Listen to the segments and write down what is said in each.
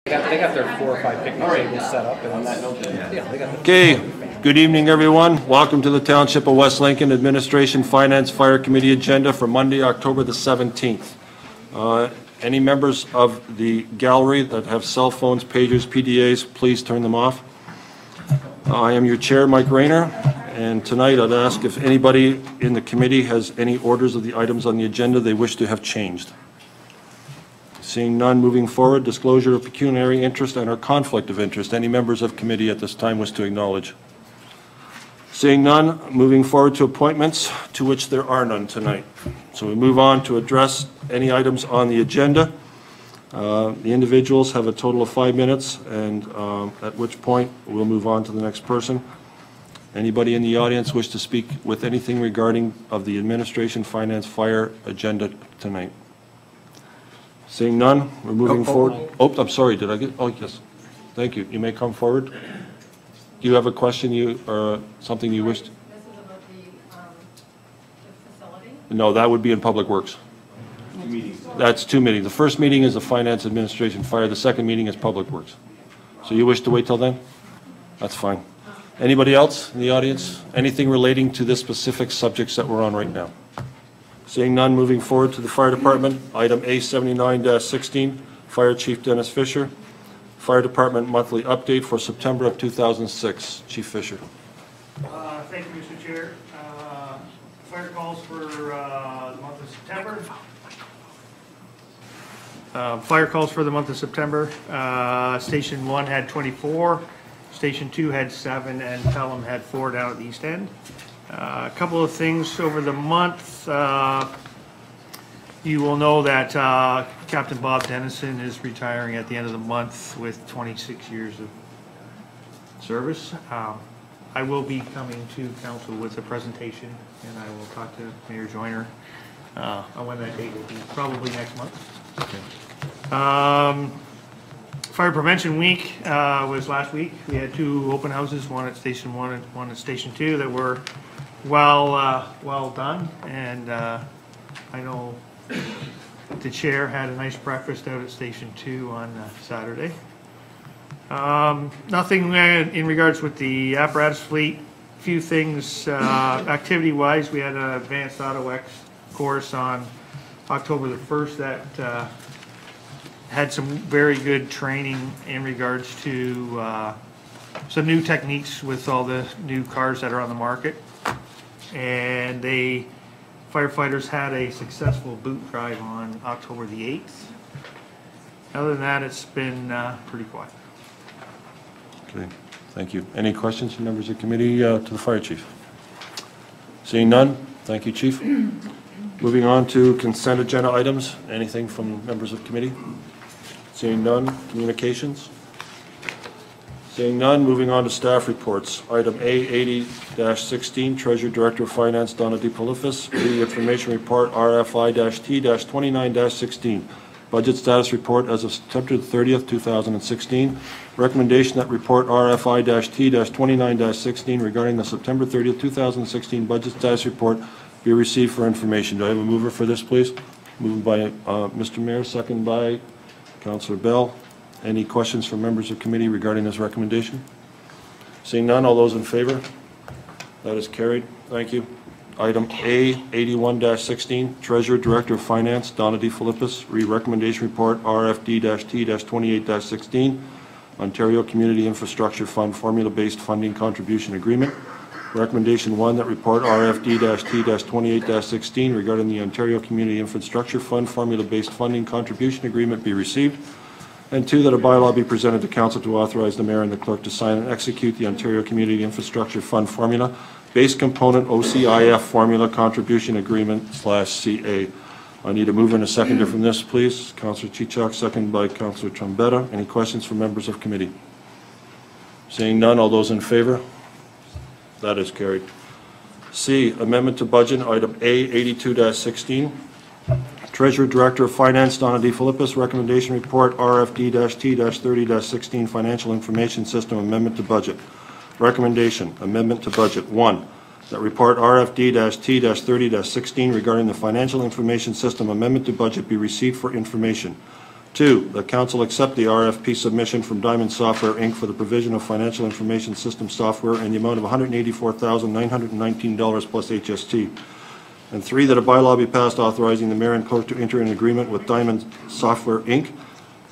They got their 4 or 5 picnic tables set up. And they got Okay, good evening, everyone. Welcome to the Township of West Lincoln Administration Finance Fire Committee agenda for Monday, October the 17th. Any members of the gallery that have cell phones, pagers, PDAs, please turn them off. I am your chair, Mike Rayner, and tonight I'd ask if anybody in the committee has any orders of the items on the agenda they wish to have changed. Seeing none, moving forward, disclosure of pecuniary interest and or conflict of interest. Any members of committee at this time wish to acknowledge? Seeing none, moving forward to appointments, to which there are none tonight. So we move on to address any items on the agenda. The individuals have a total of 5 minutes, and at which point we'll move on to the next person. Anybody in the audience wish to speak with anything regarding of the administration, finance, fire agenda tonight? Seeing none, we're moving forward. Oh, I'm sorry, did I get, oh, yes. Thank you. You may come forward. Do you have a question or something you wish to? This is about the facility? No, that would be in Public Works. That's 2 meetings. The first meeting is the Finance, Administration, Fire. The second meeting is Public Works. So you wish to wait till then? That's fine. Anybody else in the audience? Anything relating to the specific subjects that we're on right now? Seeing none, moving forward to the Fire Department. Item A79-16, Fire Chief Dennis Fisher. Fire Department monthly update for September of 2006. Chief Fisher. Thank you, Mr. Chair. Fire calls for the month of September. Fire calls for the month of September. Station 1 had 24, Station 2 had 7, and Pelham had 4 down at the East End. A couple of things over the month. You will know that Captain Bob Dennison is retiring at the end of the month with 26 years of service. I will be coming to council with a presentation, and I will talk to Mayor Joyner on when that date will be, probably next month. Okay. Fire Prevention Week was last week. We had 2 open houses, one at Station 1 and one at Station 2, that were well done, and I know the chair had a nice breakfast out at Station 2 on Saturday. Nothing in regards with the apparatus fleet. A few things activity-wise. We had an advanced Auto X course on October the 1st that had some very good training in regards to some new techniques with all the new cars that are on the market. And firefighters had a successful boot drive on October the 8th. Other than that, it's been pretty quiet. Okay, thank you. Any questions from members of the committee to the Fire Chief? Seeing none, thank you, Chief. Moving on to consent agenda items. Anything from members of the committee? Seeing none, communications? Seeing none, moving on to staff reports. Item A80-16, Treasurer Director of Finance Donna DePolifis. The Information Report RFI-T-29-16. Budget Status Report as of September 30th, 2016. Recommendation that report RFI-T-29-16 regarding the September 30th, 2016 Budget Status Report be received for information. Do I have a mover for this, please? Moved by Mr. Mayor, second by Councillor Bell. Any questions from members of committee regarding this recommendation? Seeing none, all those in favor? That is carried. Thank you. Item A81-16, Treasurer Director of Finance Donna DePolifis. Recommendation Report RFD-T-28-16, Ontario Community Infrastructure Fund Formula-Based Funding Contribution Agreement. Recommendation 1, that report RFD-T-28-16 regarding the Ontario Community Infrastructure Fund Formula-Based Funding Contribution Agreement be received. And 2, that a bylaw be presented to Council to authorize the Mayor and the Clerk to sign and execute the Ontario Community Infrastructure Fund Formula Base Component OCIF Formula Contribution Agreement /CA. I need a mover and a seconder from this, please. Councillor Chichak, second by Councillor Trombetta. Any questions from members of committee? Seeing none, all those in favor? That is carried. C, Amendment to Budget, item A82-16. Treasurer Director of Finance Donna DePolifis. Recommendation Report RFD-T-30-16 Financial Information System Amendment to Budget. Recommendation, Amendment to Budget. 1, that report RFD-T-30-16 regarding the Financial Information System Amendment to Budget be received for information. 2, that council accept the RFP submission from Diamond Software, Inc. for the provision of financial information system software in the amount of $184,919 plus HST. And 3, that a bylaw be passed authorizing the mayor and clerk to enter an agreement with Diamond Software, Inc.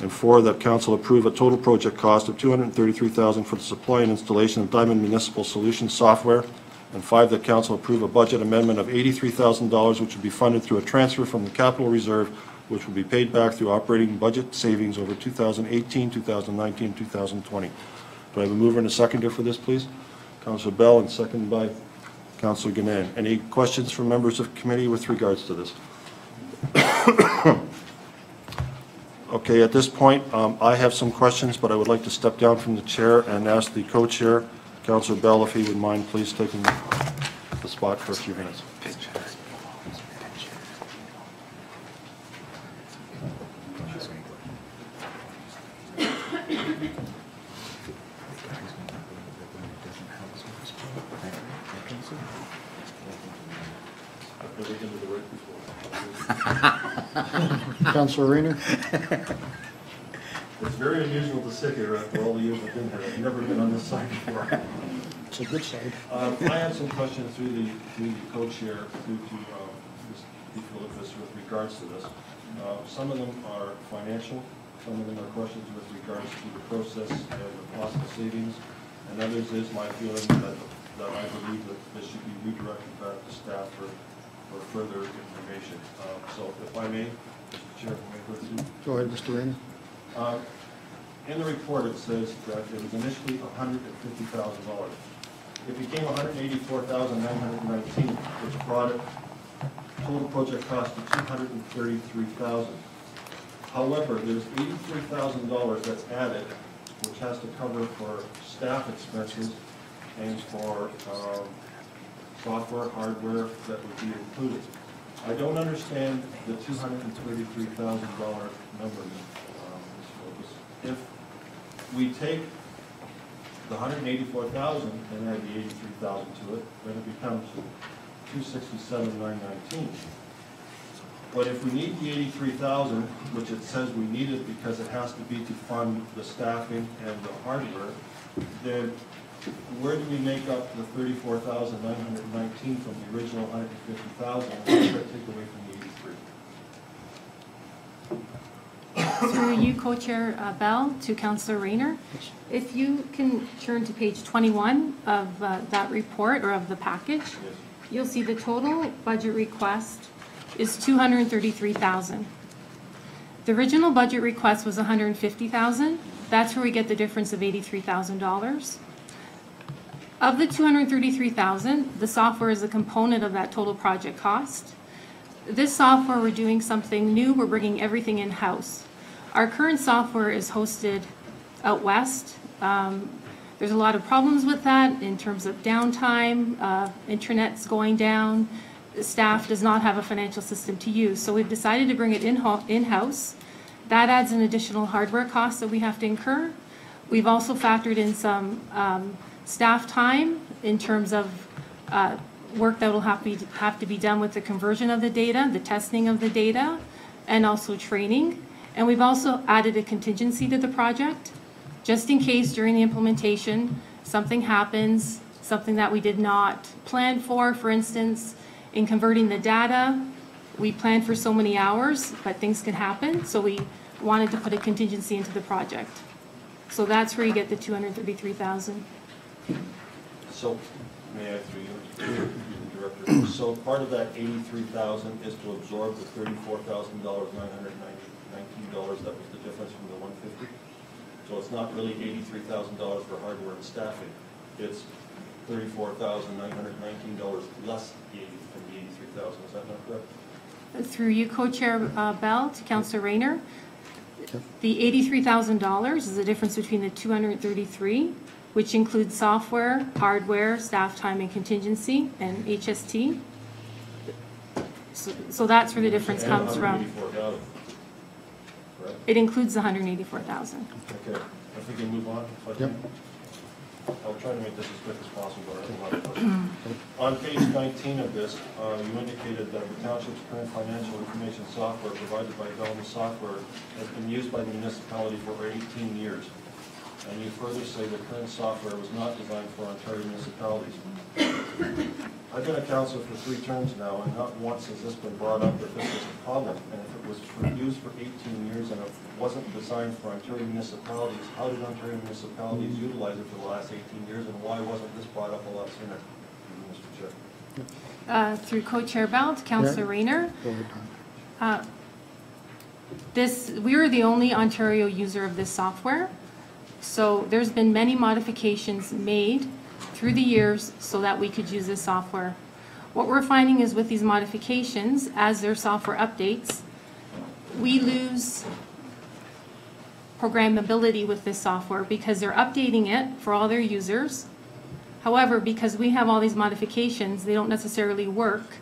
And 4, that council approve a total project cost of $233,000 for the supply and installation of Diamond Municipal Solutions software. And 5, that council approve a budget amendment of $83,000, which will be funded through a transfer from the capital reserve, which will be paid back through operating budget savings over 2018, 2019, 2020. Do I have a mover and a seconder for this, please? Councilor Bell, and seconded by Councilor Gannon. Any questions from members of committee with regards to this? Okay, at this point, I have some questions, but I would like to step down from the chair and ask the co-chair, Councilor Bell, if he would mind please taking the spot for a few minutes. Councilor Rayner? It's very unusual to sit here after all the years I've been here. I've never been on this side before. It's a good side. I have some questions through the co-chair, through to Chief Philippus with regards to this. Some of them are financial, some of them are questions with regards to the process and the possible savings, and others is my feeling that I believe that this should be redirected back to staff for further information. So if I may, Mr. Chair, may I go through? Go ahead, Mr. Rayner. In the report, it says that it was initially $150,000. It became $184,919, which brought it total project cost to $233,000. However, there's $83,000 that's added, which has to cover for staff expenses and for software, hardware that would be included. I don't understand the $233,000 number. If we take the $184,000 and add the $83,000 to it, then it becomes $267,919. But if we need the $83,000, which it says we need it because it has to be to fund the staffing and the hardware, then where do we make up the $34,919 from the original $150,000 and take away from the $83,000? Through you, Co-Chair Bell, to Councillor Rayner. If you can turn to page 21 of that report or of the package, Yes. you'll see the total budget request is $233,000. The original budget request was $150,000. That's where we get the difference of $83,000. Of the $233,000, the software is a component of that total project cost. This software, we're doing something new. We're bringing everything in-house. Our current software is hosted out west. There's a lot of problems with that in terms of downtime, internet's going down. The staff does not have a financial system to use. So we've decided to bring it in-house. That adds an additional hardware cost that we have to incur. We've also factored in some staff time in terms of work that will have to be done with the conversion of the data, the testing of the data, and also training. And we've also added a contingency to the project, just in case during the implementation something happens, something that we did not plan for instance, in converting the data, we planned for so many hours, but things can happen, so we wanted to put a contingency into the project. So that's where you get the $233,000. So, may I, through you, Director, so part of that $83,000 is to absorb the $34,919 that was the difference from the $150? So it's not really $83,000 for hardware and staffing. It's $34,919 less from the $83,000. Is that not correct? Through you, Co-Chair Bell, to Councillor Rayner. The $83,000 is the difference between the $233,000, which includes software, hardware, staff time and contingency, and HST. So that's where the difference comes from. $184,000, correct? It includes the $184,000. Okay, if we can move on. Yep. I'll try to make this as quick as possible, but I have a lot of questions. On page 19 of this, you indicated that the township's current financial information software provided by Bellamy Software has been used by the municipality for over 18 years. And you further say the current software was not designed for Ontario municipalities. I've been a councillor for 3 terms now, and not once has this been brought up that this was a problem. And if it was used for 18 years and it wasn't designed for Ontario municipalities, how did Ontario municipalities utilize it for the last 18 years, and why wasn't this brought up a lot sooner, Mr. Chair? Through Co-Chair Bell to Councillor Rayner. Go ahead, Tom. We are the only Ontario user of this software. So there's been many modifications made through the years so that we could use this software. What we're finding is with these modifications, as their software updates, we lose programmability with this software because they're updating it for all their users. However, because we have all these modifications, they don't necessarily work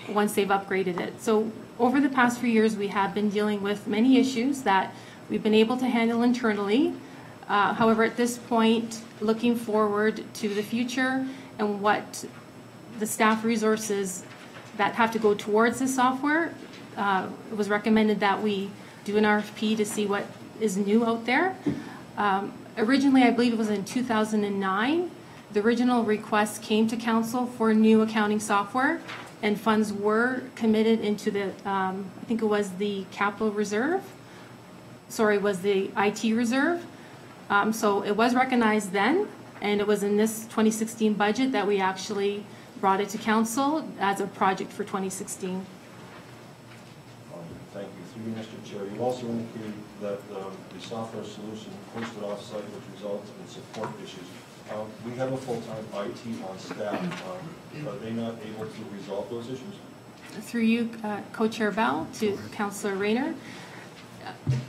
once they've upgraded it. So over the past few years, we have been dealing with many issues that we've been able to handle internally. However, at this point, looking forward to the future and what the staff resources that have to go towards this software, it was recommended that we do an RFP to see what is new out there. Originally, I believe it was in 2009, the original request came to council for new accounting software, and funds were committed into the, I think it was the capital reserve, sorry, was the IT reserve. So it was recognized then, and it was in this 2016 budget that we actually brought it to council as a project for 2016. Thank you. Through you, Mr. Chair, you also indicated that the software solution posted off-site which results in support issues. We have a full-time IT on staff. Are they not able to resolve those issues? Through you, Co-Chair Bell, to Councillor Rayner.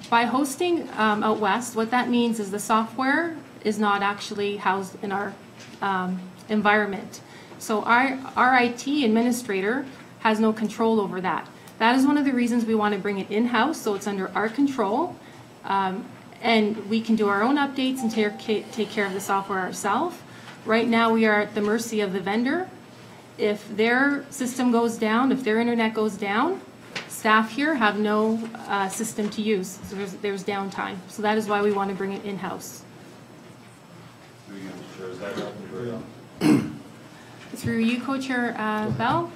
By hosting out west, what that means is the software is not actually housed in our environment. So our IT administrator has no control over that. That is one of the reasons we want to bring it in-house, so it's under our control. And we can do our own updates and take care of the software ourselves. Right now, we are at the mercy of the vendor. If their system goes down, if their internet goes down, staff here have no system to use, so there's downtime. So that is why we want to bring it in-house. Through you, Mr. Chair, is that happening very often? Through you, Co-Chair Bell.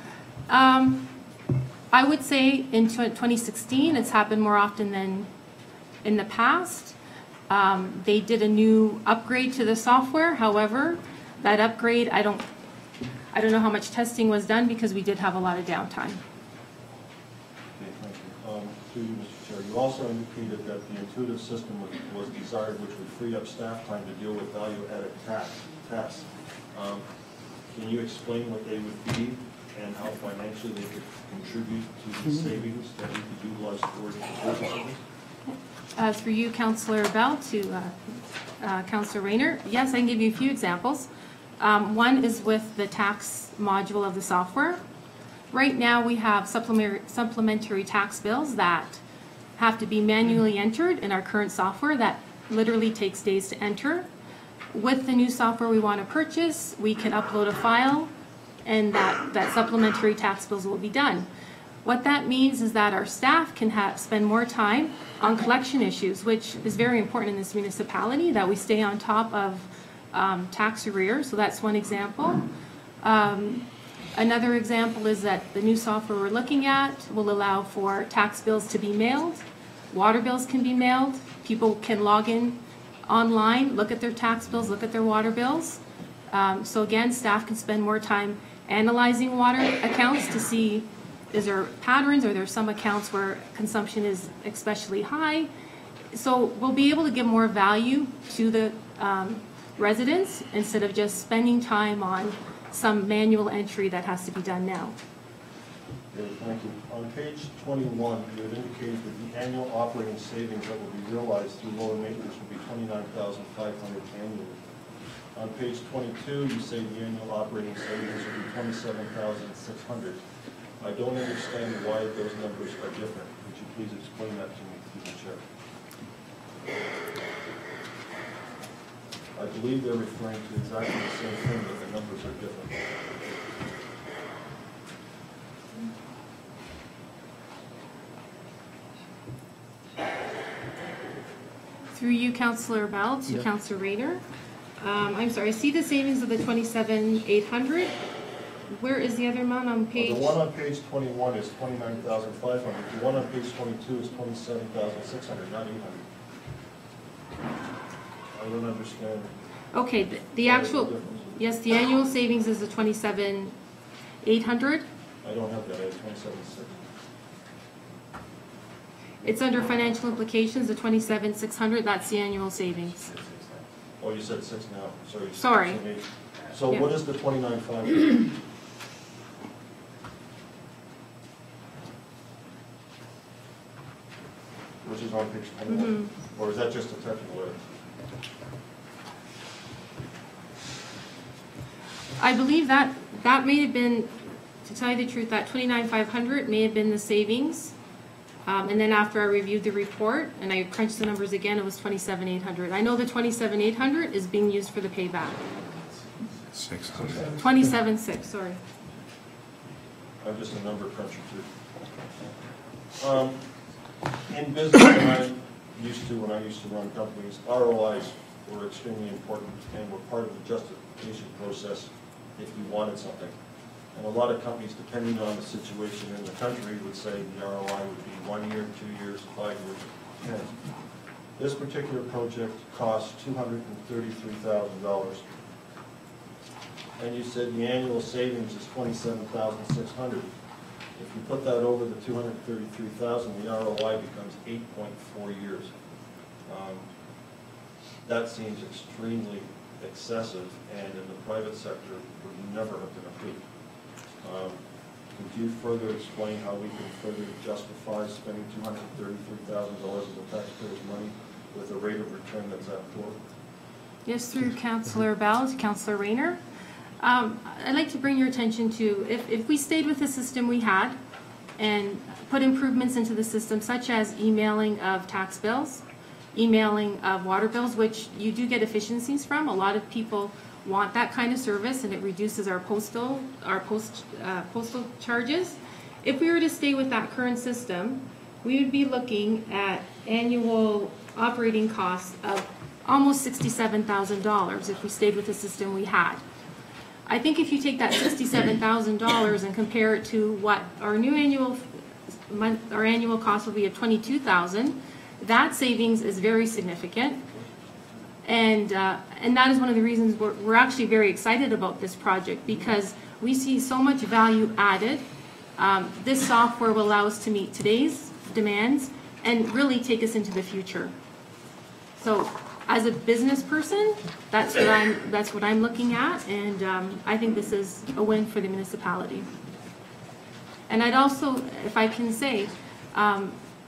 I would say in 2016, it's happened more often than in the past. They did a new upgrade to the software. However, that upgrade, I don't know how much testing was done because we did have a lot of downtime. Okay, thank you. Through you, Mr. Chair, you also indicated that the intuitive system was desired, which would free up staff time to deal with value-added tasks. Can you explain what they would be and how financially they could contribute to the savings that we could utilize towards the services? Through you, Councillor Bell, to Councillor Rayner. Yes, I can give you a few examples. One is with the tax module of the software. Right now, we have supplementary tax bills that have to be manually entered in our current software that literally takes days to enter. With the new software we want to purchase, we can upload a file and that supplementary tax bills will be done. What that means is that our staff can spend more time on collection issues, which is very important in this municipality, that we stay on top of tax arrears. So that's one example. Another example is that the new software we're looking at will allow for tax bills to be mailed, water bills can be mailed, people can log in online, look at their tax bills, look at their water bills. So again, staff can spend more time analyzing water accounts to see is there patterns, or there some accounts where consumption is especially high. So we'll be able to give more value to the residents instead of just spending time on some manual entry that has to be done now. Okay, thank you. On page 21, you had indicated that the annual operating savings that will be realized through lower maintenance will be $29,500 annually. On page 22, you say the annual operating savings will be $27,600. I don't understand why those numbers are different. Would you please explain that to me, through the chair? I believe they're referring to exactly the same thing, but the numbers are different. Through you, Councillor Bell, to Councillor Rayner. I'm sorry, I see the savings of the 27,800. Where is the other amount on page? The one on page 21 is 29,500. The one on page 22 is 27,600, not 800. I don't understand. Okay, the actual, yes, the annual savings is the 27,800. I don't have that, I have 27,600. It's under financial implications, the 27,600, that's the annual savings. Oh, you said 6 now, sorry. Sorry. You said 8. So Yeah. what is the 29,500? Which is on page 21? Or is that just a technical error? I believe that may have been, to tell you the truth, that 29,500 may have been the savings. And then after I reviewed the report and I crunched the numbers again, it was 27,800. I know the 27,800 is being used for the payback. 27,600, sorry. I'm just a number cruncher too. In business, when I used to run companies, ROIs were extremely important and were part of the justification process if you wanted something. And a lot of companies, depending on the situation in the country, would say the ROI would be 1 year, 2 years, 5 years, 10. This particular project cost $233,000. And you said the annual savings is $27,600. If you put that over the $233,000, the ROI becomes 8.4 years. That seems extremely excessive, and in the private sector would never have been approved. Could you further explain how we can further justify spending $233,000 of the taxpayers' money with a rate of return that's at 4? Yes, through Councillor Bell to Councillor Rayner. I'd like to bring your attention to, if we stayed with the system we had and put improvements into the system, such as emailing of tax bills, emailing of water bills, which you do get efficiencies from. A lot of people want that kind of service, and it reduces our postal charges. If we were to stay with that current system, we would be looking at annual operating costs of almost $67,000 if we stayed with the system we had. I think if you take that $67,000 and compare it to what our new annual cost will be of $22,000, that savings is very significant. And that is one of the reasons we're actually very excited about this project, because we see so much value added. This software will allow us to meet today's demands and really take us into the future. So as a business person, that's what I'm looking at, and I think this is a win for the municipality. And I'd also, if I can say,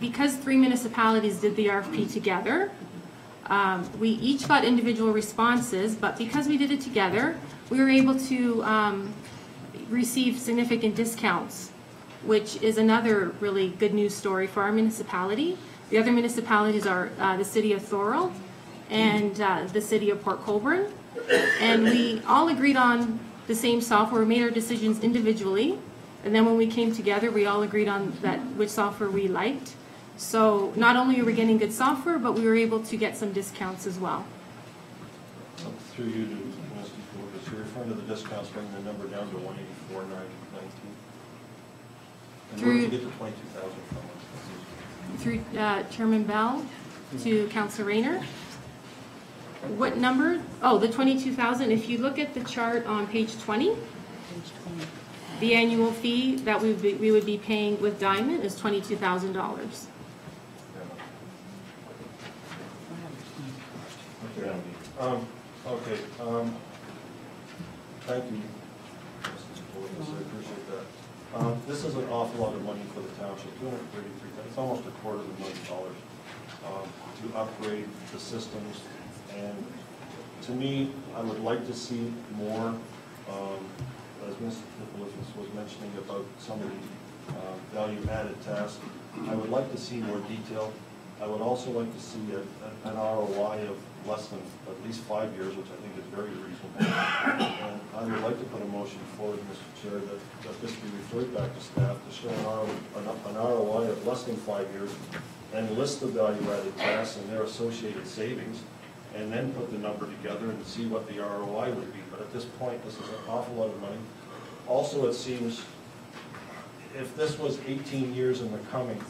because 3 municipalities did the RFP together, we each got individual responses, but because we did it together, we were able to receive significant discounts, which is another really good news story for our municipality. The other municipalities are the City of Thorold and the City of Port Colborne. And we all agreed on the same software. We made our decisions individually, and then when we came together, we all agreed on which software we liked. So not only are we getting good software, but we were able to get some discounts as well. Through you to Mr. Lucas, you're referring to the discounts, bringing the number down to 184,919. And where did you get the 22,000 from? Through Chairman Bell to Councillor Rayner. What number? Oh, the 22,000. If you look at the chart on page 20, the annual fee that we would be paying with Diamond is $22,000. Okay. Thank you, Mrs. Williams. I appreciate that. This is an awful lot of money for the township. $233,000. It's almost $250,000 to upgrade the systems. And to me, I would like to see more. As Mr. Nicholas was mentioning about some of the value-added tasks, I would like to see more detail. I would also like to see an ROI of less than at least 5 years, which I think is very reasonable. And I would like to put a motion forward, Mr. Chair, that this be referred back to staff to show an ROI of less than 5 years and list the value-added tasks and their associated savings, and then put the number together and see what the ROI would be. But at this point, this is an awful lot of money. Also, it seems, if this was 18 years in the coming,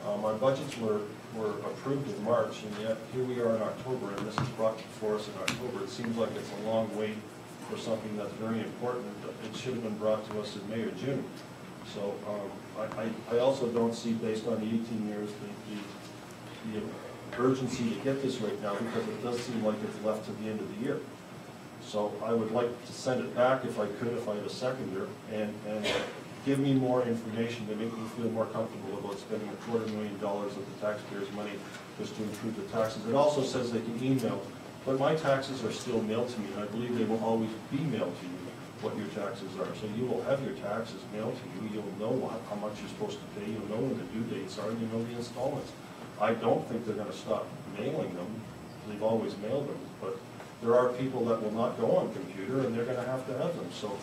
our budgets were approved in March, and yet here we are in October, and this is brought before us in October. It seems like it's a long wait for something that's very important. It should have been brought to us in May or June. So I also don't see, based on the 18 years, the urgency to get this right now, because it does seem like it's left to the end of the year. So I would like to send it back if I could, if I had a seconder, and give me more information to make me feel more comfortable about spending $250,000 of the taxpayers' money just to improve the taxes. It also says they can email, but my taxes are still mailed to me, and I believe they will always be mailed to you what your taxes are. So you will have your taxes mailed to you. You'll know how much you're supposed to pay. You'll know when the due dates are, and you know the installments. I don't think they're going to stop mailing them. They've always mailed them, but there are people that will not go on computer, and they're going to have them. So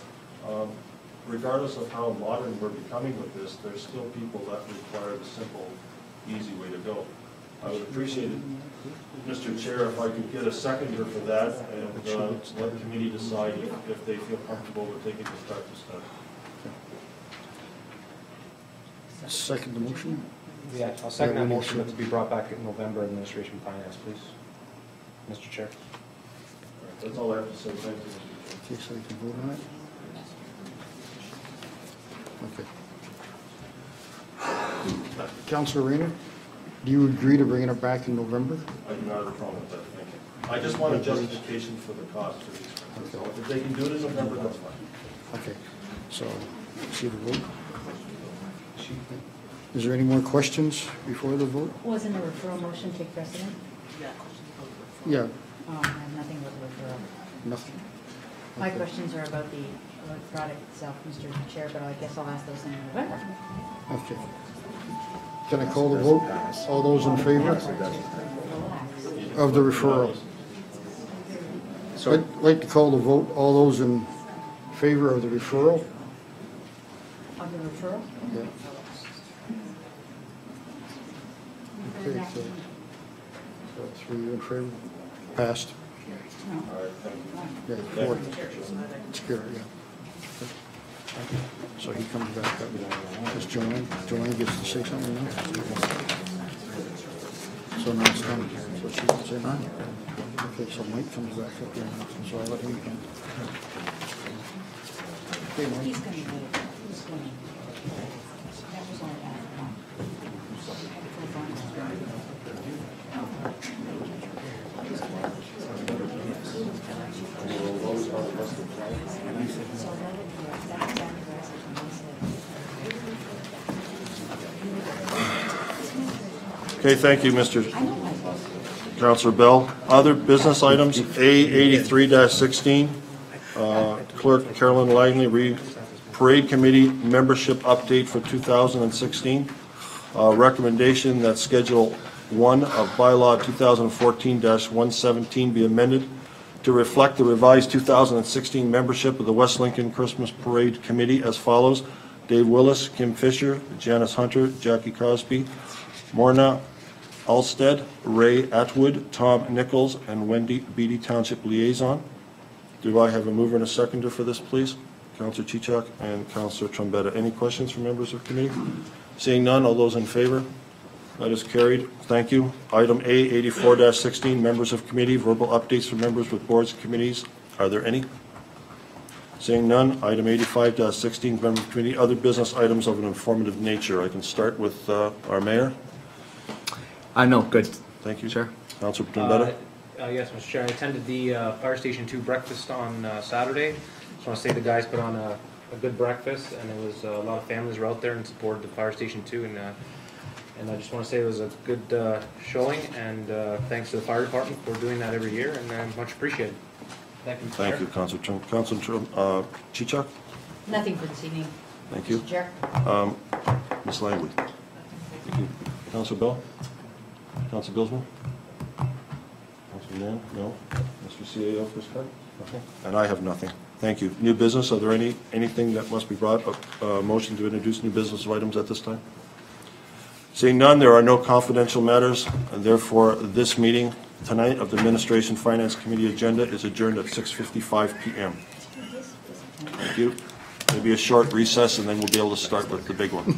regardless of how modern we're becoming with this, there's still people that require the simple, easy way to go. I would appreciate it, Mr. Chair, if I could get a seconder for that, and let the committee decide if they feel comfortable with taking this back to staff. Second the motion? Yeah, I'll second that motion that to be brought back in November Administration Finance, please. Mr. Chair. That's all I have to say. Thank you, Mr. Chair. Okay, so you can vote on it? Okay. Councilor Rayner, do you agree to bringing it back in November? I do not have a problem with that, thank you. I just want a justification for the cost of these. So if they can do it in November, that's fine. Okay, so, see the vote? Is there any more questions before the vote? Wasn't a referral motion take precedent? Yeah, I have nothing with referral. nothing. My questions are about the product itself, Mr. Chair, but I guess I'll ask those in November. Okay. Can I call the vote? All those in favor of the referral? I'd like to call the vote. All those in favor of the referral? On the referral? Yeah. Okay, so 3 in favor. Passed. All right, thank you. Yeah, 4. It's carried, yeah. So he comes back up. Does Joanne gets to say something now? So now it's done. So she can say no. Okay, so Mike comes back up here now. So I'll let him come. Okay, Mike. He's going to vote. Who's going to that was all that. Okay, thank you, Mr. Councilor Bell. Other business items, A83-16, Clerk Carolyn Langley, Parade Committee membership update for 2016. Recommendation that Schedule 1 of Bylaw 2014-117 be amended to reflect the revised 2016 membership of the West Lincoln Christmas Parade Committee as follows: Dave Willis, Kim Fisher, Janice Hunter, Jackie Cosby, Morna Alstead, Ray Atwood, Tom Nichols, and Wendy Beatty, Township Liaison. Do I have a mover and a seconder for this, please? Councillor Chichak and Councillor Trombetta. Any questions from members of committee? Seeing none, all those in favor? That is carried. Thank you. Item A, 84-16, members of committee, verbal updates from members with boards and committees. Are there any? Seeing none, item 85-16, member of committee, other business items of an informative nature. I can start with our mayor. No, good. Thank you. Sure. Councillor Trombetta. Yes, Mr. Chair, I attended the Fire Station 2 breakfast on Saturday. Just want to say the guys put on a good breakfast, and it was a lot of families were out there and supported the Fire Station 2, and I just want to say it was a good showing, and thanks to the fire department for doing that every year, and much appreciated. Thank you, Mr. Thank Chair. you, Councillor Chichak. Nothing for this evening. Thank you. Mr. Chair. Ms. Langley. Thank you. Councillor Bell. Councillor Bilsman. Councillor No? No? Mr. CAO first card? Nothing? And I have nothing. Thank you. New business, are there anything that must be brought, motion to introduce new business items at this time? Seeing none, there are no confidential matters, and therefore this meeting tonight of the Administration Finance Committee agenda is adjourned at 6:55 p.m. Thank you. Maybe a short recess, and then we'll be able to start with the big one.